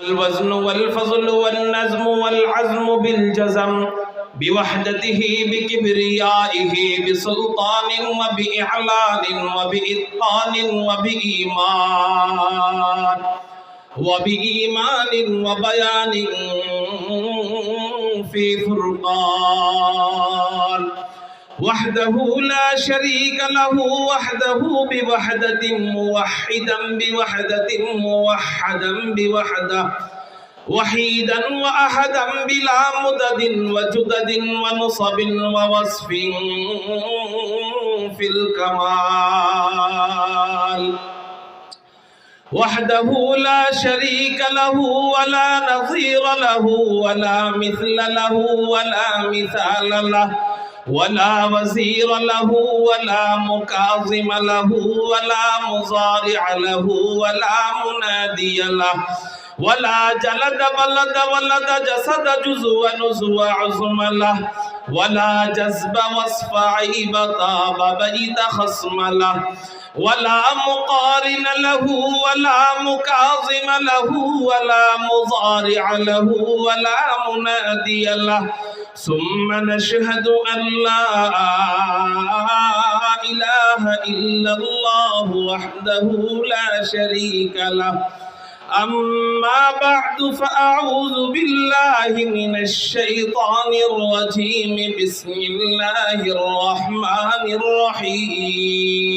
والوزن والفضل والنظم والعزم بالجزم بوحدته بكبريائه بسلطان وبإعلان وبإتقان وبإيمان وبيان في فرقان وحده لا شريك له وحده بوحدة موحدا بوحدة موحدا بوحده وحيدا وأحدا بلا مدد وجدد ونصب ووصف في الكمال وحده لا شريك له ولا نظير له ولا مثل له ولا مثال له ولا وزير له ولا مكاظم له ولا مضارع له ولا منادي له ولا جلد بلد ولد جسد جزء ونزو عظم له ولا جذب وصف عيب طاب بيت خصم له ولا مقارن له ولا مكاظم له ولا مضارع له ولا منادي له ثم نشهد أن لا إله إلا الله وحده لا شريك له أما بعد فأعوذ بالله من الشيطان الرجيم بسم الله الرحمن الرحيم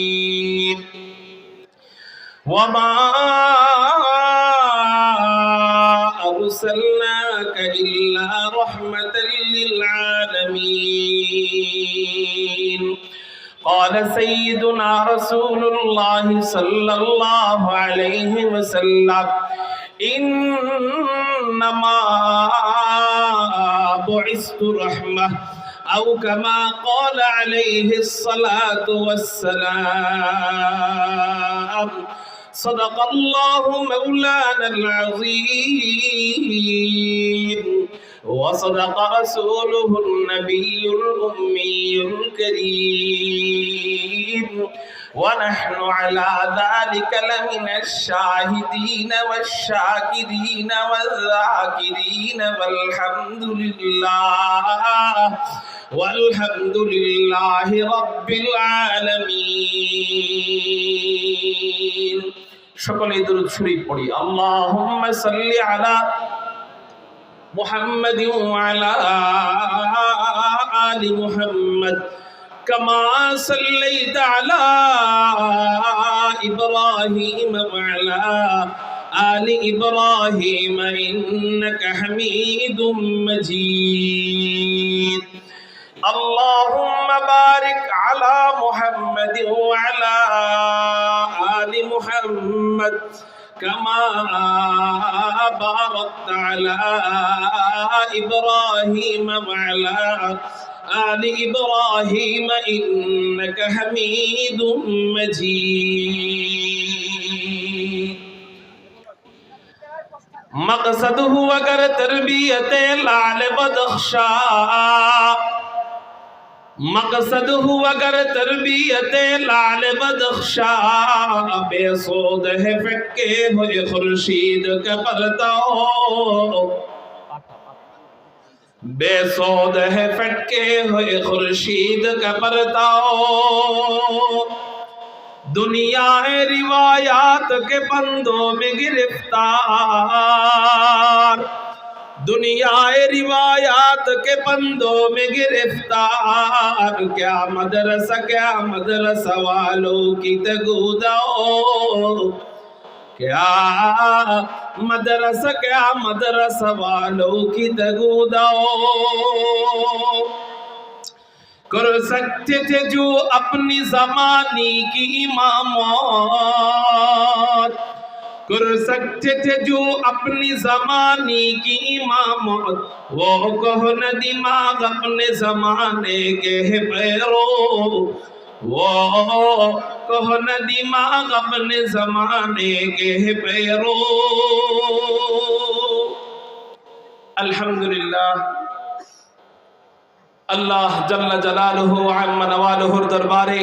وما أرسلناك إلا رحمة للعالمين قال سيدنا رسول الله صلى الله عليه وسلم إنما بعثت رحمة أو كما قال عليه الصلاة والسلام صدق الله مولانا العظيم وصدق رسوله النبي الأمي الكريم ونحن على ذلك لمن الشاهدين والشاكرين والذاكرين والحمد لله رب العالمين সকলে দরুদ শরীফ পড়ি اللهم صل على محمد وعلى آل محمد كما صليت على إبراهيم وعلى آل إبراهيم إنك حميد مجيد اللهم بارك على محمد وعلى آل محمد كما باركت على إبراهيم وعلى آل إبراهيم إنك حميد مجيد مقصده اگر تربیت لال بدخشا مقصد ہو اگر تربیت لال بدخشا بے سود ہے فکے ہوئے خورشید کا پرتاؤ بے سود ہے فٹکے ہوئے خورشید کا پرتاؤ دنیا روایات کے بندوں میں گرفتار دنیا روایات کے بندوں میں گرفتار کیا مدرسہ والوں کی تگوداؤ کیا مدرسہ والوں کی تگوداؤ کر سکتے تھے جو اپنی زمانے کی امامات کر سکتے تھے جو اپنی زمانے کی امامت وہ کہو نہ دماغ اپنے زمانے کے پیرو وہ کہو نہ دماغ اپنے زمانے کے پیرو الحمدللہ আল্লাহ জাল্লা জালালুহু আম্মা নওয়ালুহুর দরবারে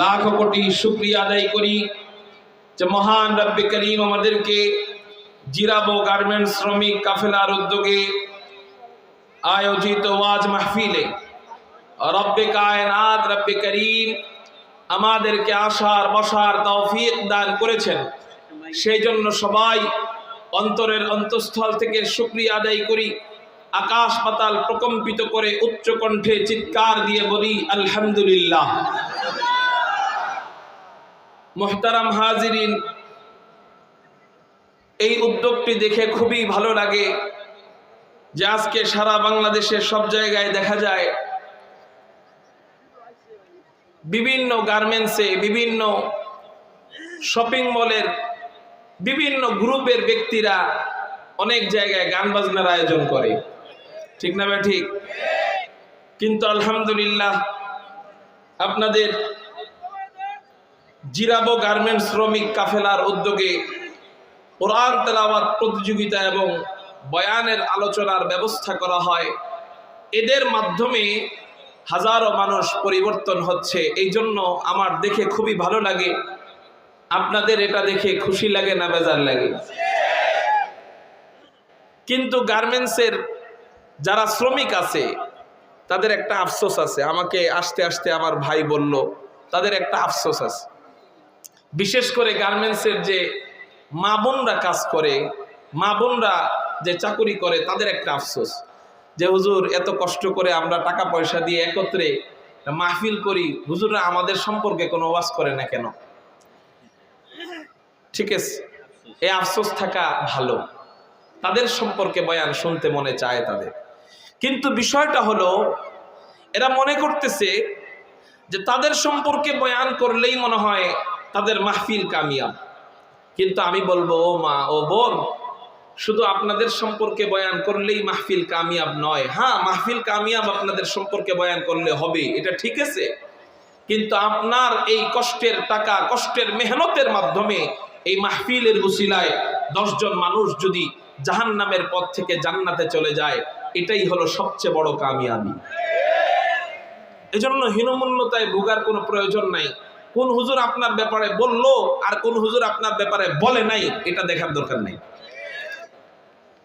লাখ কোটি শুকরিয়া আদায় করি যে মহান রব্বে করিম আমাদেরকে জিরাবো গার্মেন্টস শ্রমিক কাফেলার উদ্যোগে আয়োজিত ওয়াজ মাহফিলে রব্বে কায়নাত রব্বে করিম আমাদেরকে আসার বসার তৌফিক দান করেছেন। সেই জন্য সবাই অন্তরের অন্তঃস্থল থেকে শুকরিয়া আদায় করি, আকাশ পাতাল প্রকম্পিত করে উচ্চ কণ্ঠে চিৎকার দিয়ে বলি আলহামদুলিল্লাহ। মুহতারাম হাজিরিন, এই উদ্যোগটি দেখে খুবই ভালো লাগে যে আজকে সারা বাংলাদেশের সব জায়গায় দেখা যায় বিভিন্ন গার্মেন্টসে, বিভিন্ন শপিং মলের বিভিন্ন গ্রুপের ব্যক্তিরা অনেক জায়গায় গান বাজনার আয়োজন করে, ঠিক না ভাই? ঠিক। কিন্তু আলহামদুলিল্লাহ আপনাদের জিরাবো গার্মেন্টস শ্রমিক কাফেলার উদ্যোগে কোরআন তেলাওয়াত প্রতিযোগিতা এবং বয়ানের আলোচনার ব্যবস্থা করা হয়। এদের মাধ্যমে হাজারো মানুষ পরিবর্তন হচ্ছে। এই জন্য আমার দেখে খুবই ভালো লাগে। আপনাদের এটা দেখে খুশি লাগে না বেজার লাগে? কিন্তু গার্মেন্টসের যারা শ্রমিক আছে তাদের একটা আফসোস আছে। আমাকে আস্তে আস্তে আমার ভাই বলল, তাদের একটা আফসোস আছে। বিশেষ করে গার্মেন্টসের যে মা বোনরা কাজ করে, মা বোনরা যে চাকুরি করে, তাদের একটা আফসোস যে হুজুর এত কষ্ট করে আমরা টাকা পয়সা দিয়ে একত্রে মাহফিল করি, হুজুররা আমাদের সম্পর্কে কোনো ওয়াজ করে না কেন? ঠিক আছে, এই আফসোস থাকা ভালো। তাদের সম্পর্কে বয়ান শুনতে মনে চায় তাদের। কিন্তু বিষয়টা হলো এরা মনে করতেছে যে তাদের সম্পর্কে বয়ান করলেই মনে হয় তাদের মাহফিল কামিয়াব। কিন্তু আমি বলবো, ও মা ও বোন, শুধু আপনাদের সম্পর্কে বয়ান করলেই মাহফিল কামিয়াব নয়। হ্যাঁ, মাহফিল কামিয়াব আপনাদের সম্পর্কে বয়ান করলে হবে, এটা ঠিক আছে। কিন্তু আপনার এই কষ্টের টাকা, কষ্টের মেহনতের মাধ্যমে এই মাহফিলের উসিলায় 10 জন মানুষ যদি জাহান্নামের পথ থেকে জান্নাতে চলে যায়, এটাই হলো সবচেয়ে বড় কামিয়াবি। এজন্য হীনমন্যতায় ভোগার কোনো প্রয়োজন নাই। কোন হুজুর আপনার ব্যাপারে বললো আর কোন হুজুর আপনার ব্যাপারে বলে নাই, এটা দেখার দরকার নেই।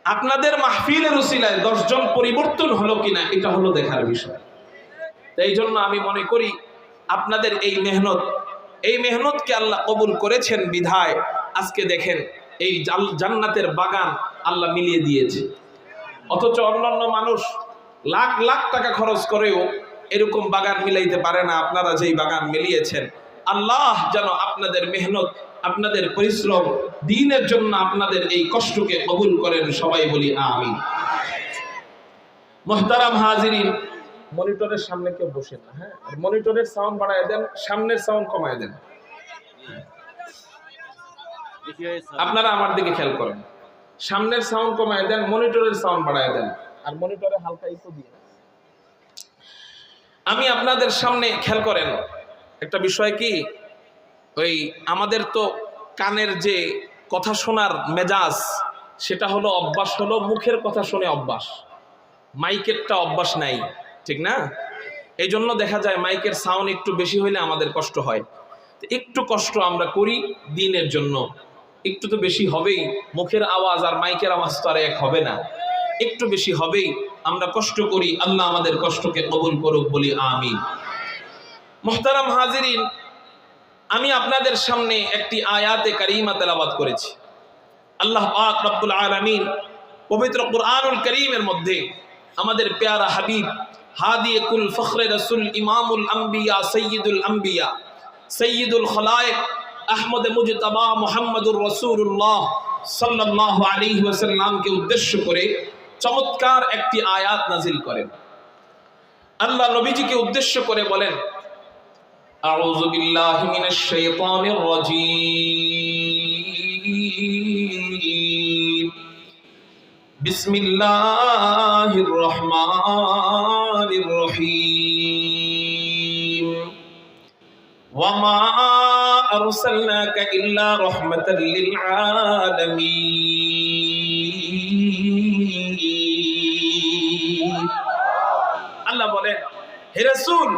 আপনাদের মাহফিলের উসিলায় 10 জন পরিবর্তন হলো কিনা, এটা হলো দেখার বিষয়। এই জন্য আমি মনে করি আপনাদের এই মেহনতকে আল্লাহ কবুল করেছেন বিধায় আজকে দেখেন এই জান্নাতের বাগান আল্লাহ মিলিয়ে দিয়েছে। অথচ অন্যান্য মানুষ লাখ লাখ টাকা খরচ করেও এরকম বাগান মিলাইতে পারে না। আপনারা যেই বাগান মিলিয়েছেন, আল্লাহ যেন আপনাদের মেহনত, আপনাদের পরিশ্রম, দ্বীনের জন্য আপনাদের এই কষ্টকে কবুল করেন। সবাই বলি আমিন। মুহতারাম হাজিরিন, মনিটরের সামনে কেউ বসেন না, হ্যাঁ? আর মনিটরের সাউন্ড বাড়ায় দেন, সামনের সাউন্ড কমায় দেন। আপনারা আমার দিকে খেয়াল করেন, সামনের সাউন্ড কমায় দেন, মনিটরের সাউন্ড বাড়ায় দেন, আর মনিটরে হালকা ইকো দিয়ে। আমি আপনাদের সামনে খেয়াল করেন একটা বিষয় কি, ওই আমাদের তো কানের যে কথা শোনার মেজাজ, সেটা হলো অভ্যাস, হলো মুখের কথা শুনে অভ্যাস, মাইকেরটা অভ্যাস নাই, ঠিক না? এই জন্য দেখা যায় মাইকের সাউন্ড একটু বেশি হইলে আমাদের কষ্ট হয়। একটু কষ্ট আমরা করি দ্বীনের জন্য, একটু তো বেশি হবেই। মুখের আওয়াজ আর মাইকের আওয়াজ তো আর এক হবে না, একটু বেশি হবেই। আমরা কষ্ট করি, আল্লাহ আমাদের কষ্টকে কবুল করুক, বলি আমিন। মুহতারাম হাজিরিন, আমি আপনাদের সামনে একটি আয়াতে কারিমা তেলাওয়াত করেছি। আল্লাহ পাক রব্বুল আলামিন পবিত্র কুরআনুল কারীমের মধ্যে আমাদের প্যারা হাবিব হাদিয়ে কুল ফখরে রাসূল ইমামুল আম্বিয়া সাইয়্যিদুল আম্বিয়া সাইয়্যিদুল খলায়েক আহমদ মুজতবা মুহাম্মদুর রাসূলুল্লাহ সাল্লাল্লাহু আলাইহি ওয়াসাল্লামকে উদ্দেশ্য করে চমৎকার একটি আয়াত নাজিল করেন। আল্লাহ নবীজিকে উদ্দেশ্য করে বলেন, আউযু বিল্লাহি মিনাশ শাইতানির রাজীম, বিসমিল্লাহির রহমানির রহিম, ওয়া মা আরসালনাকা ইল্লা রাহমাতাল লিল আলামিন। আল্লাহ বলেন, হে রাসূল,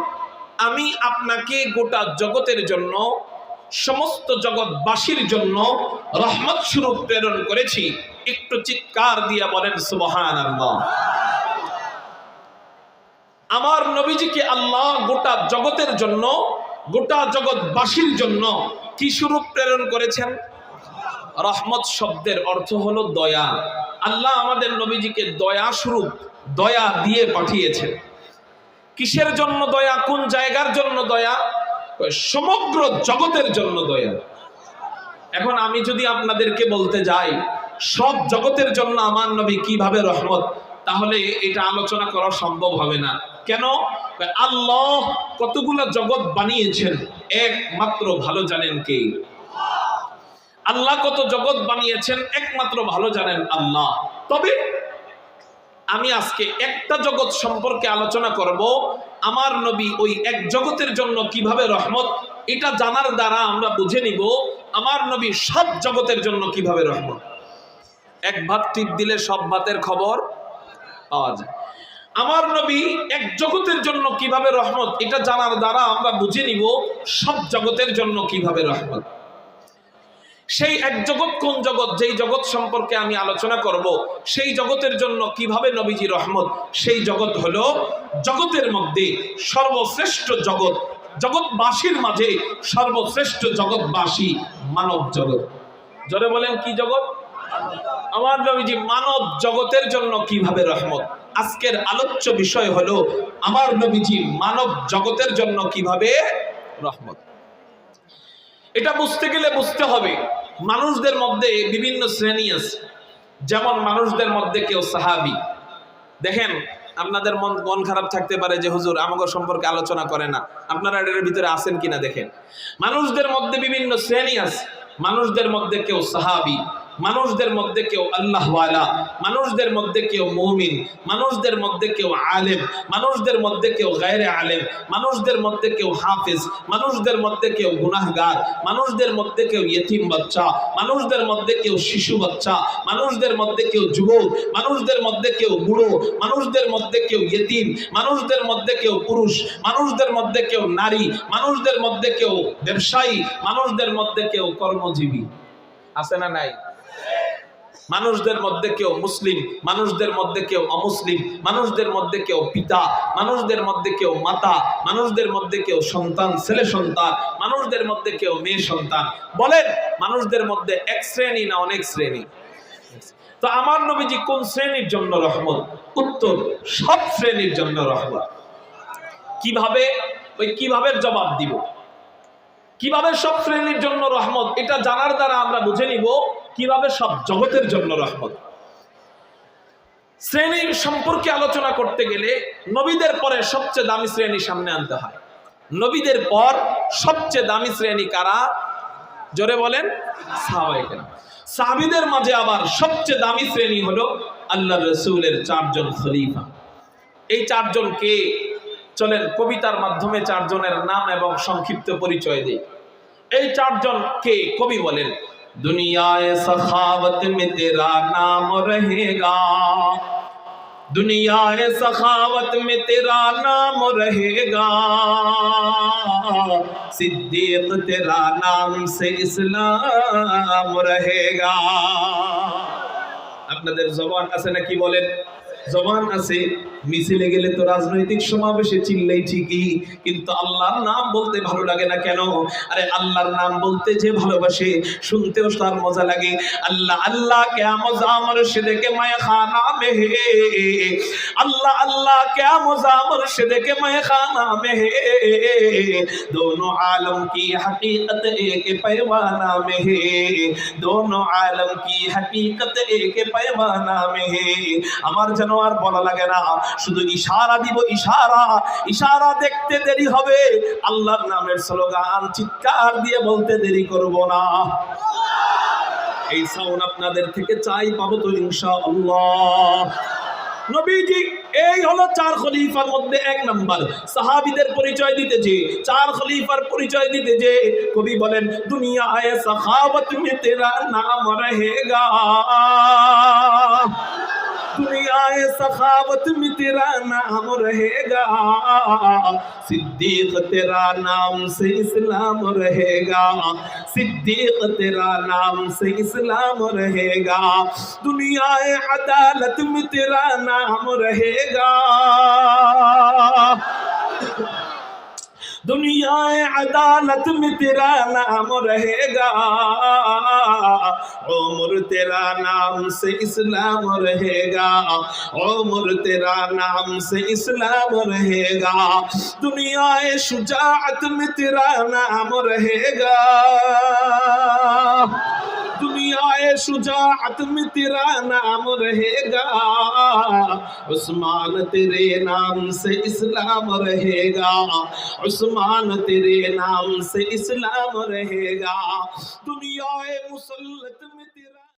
আমি আপনাকে গোটা জগতের জন্য, সমস্ত জগৎবাসীর জন্য রহমত স্বরূপ প্রেরণ করেছি। একটু চিৎকার দিয়ে বলেন সুবহানাল্লাহ। আমার নবীজিকে আল্লাহ গোটা জগতের জন্য, গোটা জগৎবাসীর জন্য কি স্বরূপ প্রেরণ করেছেন? রহমত শব্দের অর্থ হলো দয়া। আল্লাহ আমাদের নবীজিকে দয়া স্বরূপ, দয়া দিয়ে পাঠিয়েছেন। কিসের জন্য দয়া? কোন জায়গার জন্য দয়া? সমগ্র জগতের জন্য দয়া। এখন আমি যদি আপনাদেরকে বলতে যাই সব জগতের জন্য আমার নবী কিভাবে রহমত, তাহলে এটা আলোচনা করা সম্ভব হবে না। কেন? আল্লাহ কতগুলো জগৎ বানিয়েছেন একমাত্র ভালো জানেন কে? আল্লাহ কত জগৎ বানিয়েছেন একমাত্র ভালো জানেন আল্লাহ। তবে আমি আজকে একটা জগৎ সম্পর্কে আলোচনা করব। আমার নবী ওই এক জগতের জন্য কিভাবে রহমত, এটা জানার দ্বারা আমরা বুঝে নিব আমার নবী সব জগতের জন্য কিভাবে রহমত। এক ভাত টিপ দিলে সব ভাতের খবর পাওয়া যায়। আমার নবী এক জগতের জন্য কিভাবে রহমত, এটা জানার দ্বারা আমরা বুঝে নিব সব জগতের জন্য কিভাবে রহমত। সেই এক জগৎ কোন জগৎ? যেই জগৎ সম্পর্কে আমি আলোচনা করব, সেই জগতের জন্য কিভাবে নবীজি রহমত। সেই জগৎ হলো জগতের মধ্যে সর্বশ্রেষ্ঠ জগৎ, জগৎবাসীর মাঝে সর্বশ্রেষ্ঠ জগৎবাসী মানব জগৎ। জোরে বলেন কি জগৎ? আমার নবীজি মানব জগতের জন্য কিভাবে রহমত। আজকের আলোচ্য বিষয় হলো আমার নবীজি মানব জগতের জন্য কিভাবে রহমত। এটা বুঝতে গেলে বুঝতে হবে মানুষদের মধ্যে বিভিন্ন শ্রেণী আছে। যেমন মানুষদের মধ্যে কেউ সাহাবী। দেখেন, আপনাদের মন খারাপ থাকতে পারে যে হুজুর আমাকে সম্পর্কে আলোচনা করে না, আপনারা এর ভিতরে আছেন কিনা দেখেন। মানুষদের মধ্যে বিভিন্ন শ্রেণী আছে। মানুষদের মধ্যে কেউ সাহাবী, মানুষদের মধ্যে কেউ আল্লাহওয়ালা, মানুষদের মধ্যে কেউ মুমিন, মানুষদের মধ্যে কেউ আলেম, মানুষদের মধ্যে কেউ গায়রে আলেম, মানুষদের মধ্যে কেউ হাফেজ, মানুষদের মধ্যে কেউ গুনাহগার, মানুষদের মধ্যে কেউ ইয়েতিম বাচ্চা, মানুষদের মধ্যে কেউ শিশু বাচ্চা, মানুষদের মধ্যে কেউ যুবক, মানুষদের মধ্যে কেউ বুড়ো, মানুষদের মধ্যে কেউ ইয়েতিম, মানুষদের মধ্যে কেউ পুরুষ, মানুষদের মধ্যে কেউ নারী, মানুষদের মধ্যে কেউ ব্যবসায়ী, মানুষদের মধ্যে কেউ কর্মজীবী। আছে না নাই? মানুষদের মধ্যে কেউ মুসলিম, মানুষদের মধ্যে কেউ অমুসলিম, মানুষদের মধ্যে কেউ পিতা, মানুষদের মধ্যে কেউ মাতা, মানুষদের মধ্যে কেউ সন্তান, ছেলে সন্তান, মানুষদের মধ্যে কেউ মেয়ে সন্তান। বলেন, মানুষদের মধ্যে এক শ্রেণী না অনেক শ্রেণী? তো আমার নবীজি কোন শ্রেণীর জন্য রহমত? উত্তর, সব শ্রেণীর জন্য রহমত। কিভাবে? ওই কিভাবে জবাব দিব। কিভাবে সব শ্রেণীর জন্য রহমত, এটা জানার দ্বারা আমরা বুঝে নিব কিভাবে সব জগতের জন্য রহমত। শ্রেণীর সম্পর্কে আলোচনা করতে গেলে নবীদের পরে সবচেয়ে দামি শ্রেণী সামনে আনতে হয়। নবীদের পর সবচেয়ে দামি শ্রেণী কারা? জোরে বলেন। সাহাবায়ে কেরাম। সাহাবীদের মাঝে আবার সবচেয়ে দামি শ্রেণী হলো আল্লাহর রাসূলের চারজন খলিফা। এই চারজন কে? চলেন কবিতার মাধ্যমে চারজনের নাম এবং সংক্ষিপ্ত পরিচয় দেই। এই চারজন কে? কবি বলেন, দুনিয়ায়ে সখাওয়াত মে তেরা নাম রহেগা, দুনিয়ায়ে সখাওয়াত মে তেরা নাম রহেগা, সিদ্দিক তেরা নাম সে ইসলাম রহেগা। আপনাদের জবান আছে নাকি বলেন? জবান আছে। মিছিলে গেলে তো রাজনৈতিক সমাবেশে চিল্লাই ঠিকই, কিন্তু আল্লাহর নাম বলতে ভালো লাগে না কেন? আরে আল্লাহর নাম বলতে যে ভালোবাসে, শুনতেও তার মজা লাগে। আল্লাহ আল্লাহ क्या मजा मुर्शिद के मैं खाना में है, अल्लाह अल्लाह क्या मजा मुर्शिद के मैं खाना में है, दोनों आलम की हकीकत एक पैमाना में है, दोनों आलम की हकीकत एक पैमाना में है। আমার যেন আর বলা লাগে না, শুধু ইশারা দিব, ইশারা ইশারা দেখতে দেরি হবে, আল্লাহর নামের স্লোগান চিৎকার দিয়ে বলতে দেরি করব না। এই সাউন্ড আপনাদের থেকে চাই, পাবো তো ইনশাআল্লাহ। নবীজি এই হলো চার খলিফার মধ্যে এক নাম্বার। সাহাবীদের পরিচয় দিতে যে, চার খলিফার পরিচয় দিতে যে কবি বলেন, দুনিয়া আয়ে সখাওয়াত মে তেরা নাম রহেগা, दुनिया सखावत में तेरा नाम रहेगा, सिद्दीक तेरा नाम से इस्लाम रहेगा, सिद्दीक तेरा नाम से इस्लाम रहेगा, दुनिया अदालत में तेरा नाम रहेगा, दुनिया अदालत में तेरा नाम रहेगा, उम्र तेरा नाम से इस्लाम रहेगा, उम्र तेरा नाम से इस्लाम रहेगा, दुनिया शुजाअत में तेरा नाम रहेगा, दुनिया शुजाअत में तेरा नाम रहेगा, उस्मान तेरे नाम से इस्लाम रहेगा, उस्मान तेरे नाम से इस्लाम रहेगा, दुनिया मुसल्लत में